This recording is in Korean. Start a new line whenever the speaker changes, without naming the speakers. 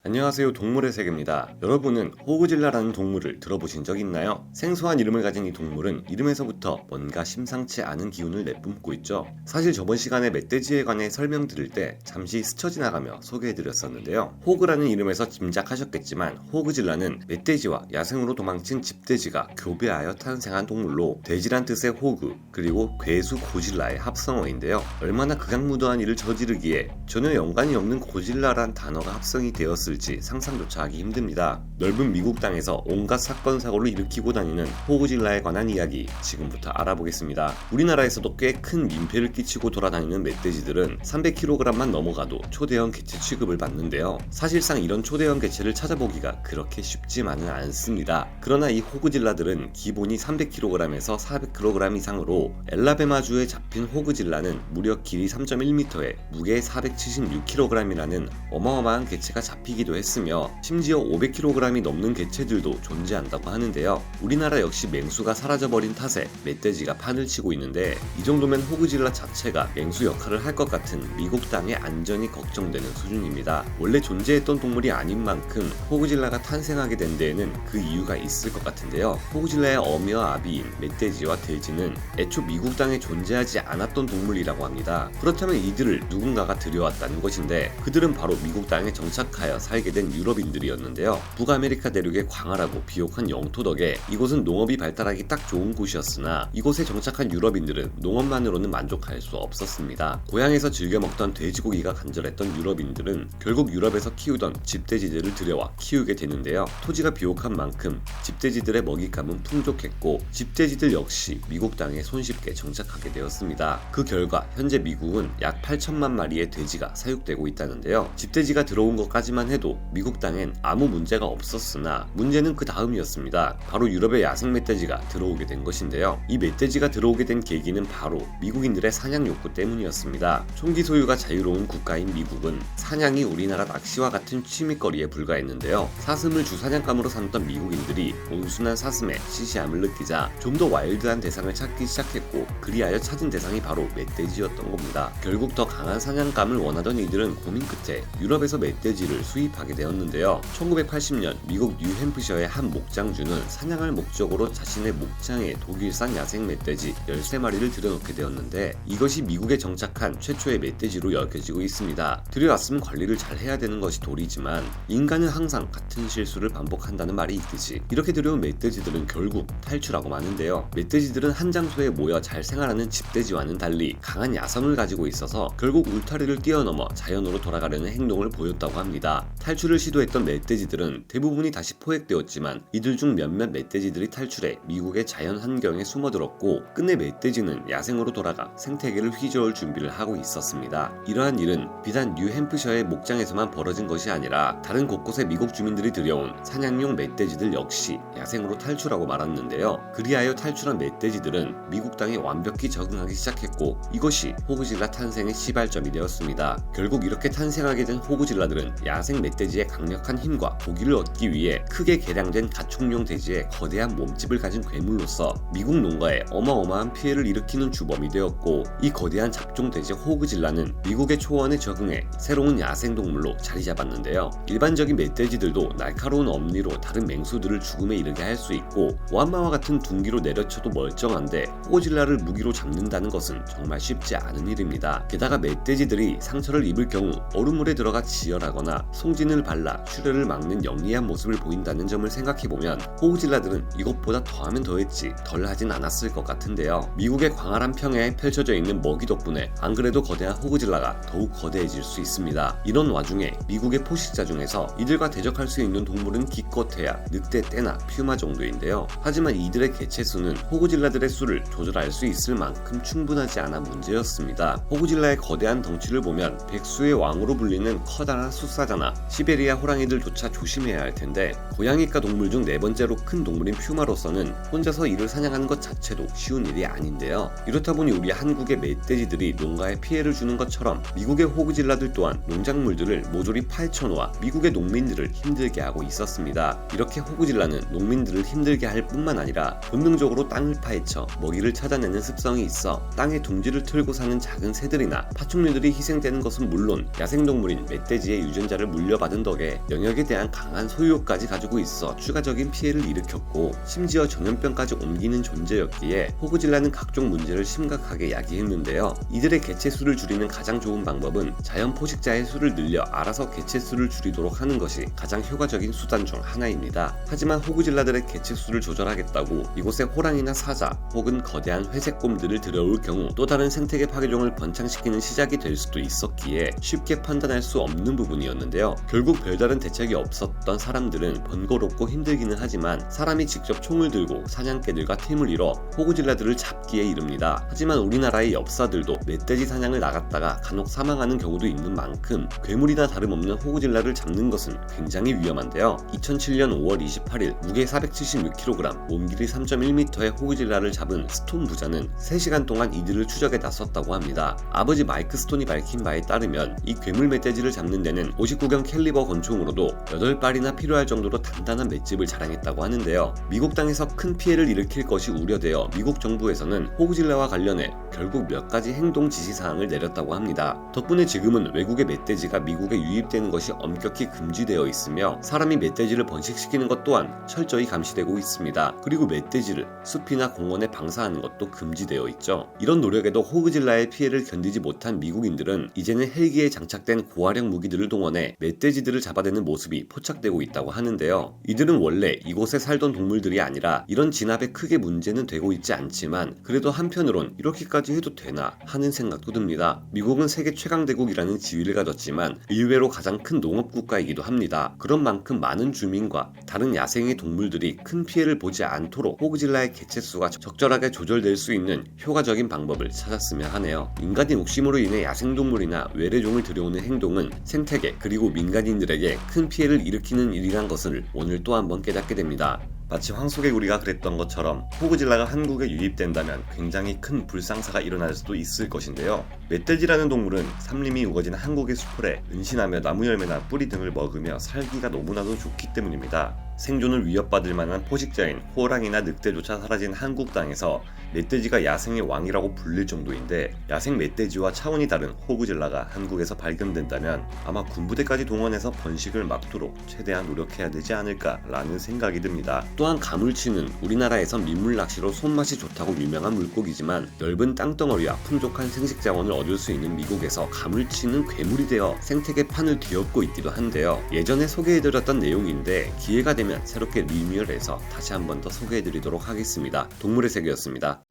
안녕하세요, 동물의 세계입니다. 여러분은 호그질라라는 동물을 들어보신 적 있나요? 생소한 이름을 가진 이 동물은 이름에서부터 뭔가 심상치 않은 기운을 내뿜고 있죠. 사실 저번 시간에 멧돼지에 관해 설명드릴 때 잠시 스쳐 지나가며 소개해드렸었는데요. 호그라는 이름에서 짐작하셨겠지만 호그질라는 멧돼지와 야생으로 도망친 집돼지가 교배하여 탄생한 동물로 돼지란 뜻의 호그 그리고 괴수 고질라의 합성어인데요. 얼마나 극악무도한 일을 저지르기에 전혀 연관이 없는 고질라란 단어가 합성이 되었을지 상상조차 하기 힘듭니다. 넓은 미국 땅에서 온갖 사건 사고를 일으키고 다니는 호그질라에 관한 이야기 지금부터 알아보겠습니다. 우리나라에서도 꽤 큰 민폐를 끼치고 돌아다니는 멧돼지들은 300kg만 넘어가도 초대형 개체 취급을 받는데요. 사실상 이런 초대형 개체를 찾아보기가 그렇게 쉽지만은 않습니다. 그러나 이 호그질라들은 기본이 300kg에서 400kg 이상으로 엘라베마주에 잡힌 호그질라는 무려 길이 3.1m에 무게 476kg이라는 어마어마한 개체가 잡히기도 했으며 심지어 500kg이 넘는 개체들도 존재한다고 하는데요. 우리나라 역시 맹수가 사라져버린 탓에 멧돼지가 판을 치고 있는데 이 정도면 호그질라 자체가 맹수 역할을 할 것 같은 미국 땅의 안전이 걱정되는 수준입니다. 원래 존재했던 동물이 아닌 만큼 호그질라가 탄생하게 된 데에는 그 이유가 있을 것 같은데요. 호그질라의 어미와 아비인 멧돼지와 돼지는 애초 미국 땅에 존재하지 않았던 동물이라고 합니다. 그렇다면 이들을 누군가가 들여왔다는 것인데 그들은 바로 미국 땅에 정착하여 살게 된 유럽인들이었는데요. 북아메리카 대륙의 광활하고 비옥한 영토 덕에 이곳은 농업이 발달하기 딱 좋은 곳이었으나 이곳에 정착한 유럽인들은 농업만으로는 만족할 수 없었습니다. 고향에서 즐겨 먹던 돼지고기가 간절했던 유럽인들은 결국 유럽에서 키우던 집돼지들을 들여와 키우게 되는데요. 토지가 비옥한 만큼 집돼지들의 먹잇감은 풍족했고 집돼지들 역시 미국 땅에 손쉽게 정착하게 되었습니다. 그 결과 현재 미국은 약 8천만 마리의 돼지가 사육되고 있다는데요. 집돼지가 들어온 것까지만 해도 미국 땅엔 아무 문제가 없었으나 문제는 그 다음이었습니다. 바로 유럽의 야생 멧돼지가 들어오게 된 것인데요. 이 멧돼지가 들어오게 된 계기는 바로 미국인들의 사냥 욕구 때문이었습니다. 총기 소유가 자유로운 국가인 미국은 사냥이 우리나라 낚시와 같은 취미거리에 불과했는데요. 사슴을 주 사냥감으로 삼던 미국인들이 온순한 사슴의 시시함을 느끼자 좀 더 와일드한 대상을 찾기 시작했고 그리하여 찾은 대상이 바로 멧돼지였던 겁니다. 결국 더 강한 사냥감을 원하던 이들은 고민 끝에 유럽에서 멧돼지를 수입하게 되었는데요. 1980년 미국 뉴햄프셔의 한 목장주는 사냥할 목적으로 자신의 목장에 독일산 야생 멧돼지 13마리를 들여놓게 되었는데 이것이 미국에 정착한 최초의 멧돼지로 여겨지고 있습니다. 들여왔으면 관리를 잘 해야 되는 것이 도리지만 인간은 항상 같은 실수를 반복한다는 말이 있듯이 이렇게 들여온 멧돼지들은 결국 탈출하고 마는데요. 멧돼지들은 한 장소에 모여 잘 생활하는 집돼지와는 달리 강한 야성을 가지고 있어서 결국 울타리를 뛰어넘어 자연으로 돌아가려는 행동을 보였다고 합니다. 탈출을 시도했던 멧돼지들은 대부분이 다시 포획되었지만 이들 중 몇몇 멧돼지들이 탈출해 미국의 자연 환경에 숨어들었고 끝내 멧돼지는 야생으로 돌아가 생태계를 휘저을 준비를 하고 있었습니다. 이러한 일은 비단 뉴햄프셔의 목장에서만 벌어진 것이 아니라 다른 곳곳의 미국 주민들이 들여온 사냥용 멧돼지들 역시 야생으로 탈출하고 말았는데요. 그리하여 탈출한 멧돼지들은 미국 땅에 완벽히 적응하기 시작했고 이것이 호그질라 탄생의 시발점이 되었습니다. 결국 이렇게 탄생하게 된 호그질라들은 야생 멧돼지의 강력한 힘과 고기를 얻기 위해 크게 개량된 가축용 돼지의 거대한 몸집을 가진 괴물로서 미국 농가에 어마어마한 피해를 일으키는 주범이 되었고 이 거대한 잡종 돼지 호그질라는 미국의 초원에 적응해 새로운 야생동물로 자리 잡았는데요. 일반적인 멧돼지들도 날카로운 엄니로 다른 맹수들을 죽음에 이르게 할 수 있고 오한마와 같은 둔기로 내려쳐도 멀쩡한데 호그질라를 무기로 잡는다는 것은 정말 쉽지 않은 일입니다. 게다가 멧돼지들이 상처를 입을 경우 얼음물에 들어가 지혈하거나 송진을 발라 출혈을 막는 영리한 모습을 보인다는 점을 생각해보면 호그질라들은 이것보다 더하면 더했지 덜하진 않았을 것 같은데요. 미국의 광활한 평야에 펼쳐져 있는 먹이 덕분에 안 그래도 거대한 호그질라가 더욱 거대해질 수 있습니다. 이런 와중에 미국의 포식자 중에서 이들과 대적할 수 있는 동물은 기껏해야 늑대, 떼나 퓨마 정도인데요. 하지만 이들의 개체 수는 호그질라들의 수를 조절할 수 있을 만큼 충분하지 않아 문제였습니다. 호그질라의 거대한 덩치를 보면 백수의 왕으로 불리는 커다란 숫사자나 시베리아 호랑이들조차 조심해야 할 텐데 고양이과 동물 중 네 번째로 큰 동물인 퓨마로서는 혼자서 이를 사냥하는 것 자체도 쉬운 일이 아닌데요. 이렇다 보니 우리 한국의 멧돼지들이 농가에 피해를 주는 것처럼 미국의 호그질라들 또한 농작물들을 모조리 파헤쳐놓아 미국의 농민들을 힘들게 하고 있었습니다. 이렇게 호그질라는 농민들을 힘들게 할 뿐만 아니라 본능적으로 땅을 파헤쳐 먹이를 찾아내는 습성이 있어 땅에 둥지를 틀고 사는 작은 새들이나 파충류들이 희생되는 것은 물론 야생동물인 멧돼지의 유전자를 물려 물려받은 덕에 영역에 대한 강한 소유욕까지 가지고 있어 추가적인 피해를 일으켰고 심지어 전염병까지 옮기는 존재였기에 호그질라는 각종 문제를 심각하게 야기했는데요. 이들의 개체 수를 줄이는 가장 좋은 방법은 자연 포식자의 수를 늘려 알아서 개체 수를 줄이도록 하는 것이 가장 효과적인 수단 중 하나입니다. 하지만 호그질라들의 개체 수를 조절하겠다고 이곳에 호랑이나 사자 혹은 거대한 회색곰들을 들여올 경우 또 다른 생태계 파괴종을 번창시키는 시작이 될 수도 있었기에 쉽게 판단할 수 없는 부분이었는데요. 결국 별다른 대책이 없었던 사람들은 번거롭고 힘들기는 하지만 사람이 직접 총을 들고 사냥개들과 팀을 이뤄 호그질라들을 잡기에 이릅니다. 하지만 우리나라의 엽사들도 멧돼지 사냥을 나갔다가 간혹 사망하는 경우도 있는 만큼 괴물이나 다름없는 호그질라를 잡는 것은 굉장히 위험한데요. 2007년 5월 28일 무게 476kg, 몸길이 3.1m의 호그질라를 잡은 스톤 부자는 3시간 동안 이들을 추적에 나섰다고 합니다. 아버지 마이크 스톤이 밝힌 바에 따르면 이 괴물 멧돼지를 잡는 데는 59경 캘리버 권총으로도 8발이나 필요할 정도로 단단한 맷집을 자랑했다고 하는데요. 미국 땅에서 큰 피해를 일으킬 것이 우려되어 미국 정부에서는 호그질라와 관련해 결국 몇 가지 행동 지시사항을 내렸다고 합니다. 덕분에 지금은 외국의 멧돼지가 미국에 유입되는 것이 엄격히 금지되어 있으며 사람이 멧돼지를 번식시키는 것 또한 철저히 감시되고 있습니다. 그리고 멧돼지를 숲이나 공원에 방사하는 것도 금지되어 있죠. 이런 노력에도 호그질라의 피해를 견디지 못한 미국인들은 이제는 헬기에 장착된 고화력 무기들을 동원해 멧돼지들을 잡아대는 모습이 포착되고 있다고 하는데요. 이들은 원래 이곳에 살던 동물들이 아니라 이런 진압에 크게 문제는 되고 있지 않지만 그래도 한편으론 이렇게까지 해도 되나 하는 생각도 듭니다. 미국은 세계 최강대국이라는 지위를 가졌지만 의외로 가장 큰 농업국가이기도 합니다. 그런 만큼 많은 주민과 다른 야생의 동물들이 큰 피해를 보지 않도록 호그질라의 개체수가 적절하게 조절될 수 있는 효과적인 방법을 찾았으면 하네요. 인간의 욕심으로 인해 야생동물이나 외래종을 들여오는 행동은 생태계 그리고 민간인들에게 큰 피해를 일으키는 일이란 것을 오늘 또 한번 깨닫게 됩니다. 마치 황소개구리가 그랬던 것처럼 호그질라가 한국에 유입된다면 굉장히 큰 불상사가 일어날 수도 있을 것인데요. 멧돼지라는 동물은 산림이 우거진 한국의 수풀에 은신하며 나무 열매나 뿌리 등을 먹으며 살기가 너무나도 좋기 때문입니다. 생존을 위협받을 만한 포식자인 호랑이나 늑대조차 사라진 한국 땅에서 멧돼지가 야생의 왕이라고 불릴 정도인데 야생 멧돼지와 차원이 다른 호그질라가 한국에서 발견된다면 아마 군부대까지 동원해서 번식을 막도록 최대한 노력해야 되지 않을까라는 생각이 듭니다. 또한 가물치는 우리나라에선 민물낚시로 손맛이 좋다고 유명한 물고기지만 넓은 땅덩어리와 풍족한 생식 자원을 얻을 수 있는 미국에서 가물치는 괴물이 되어 생태계 판을 뒤엎고 있기도 한데요. 예전에 소개해드렸던 내용인데 기회가 되면 새롭게 리뉴얼해서 다시 한 번 더 소개해드리도록 하겠습니다. 동물의 세계였습니다.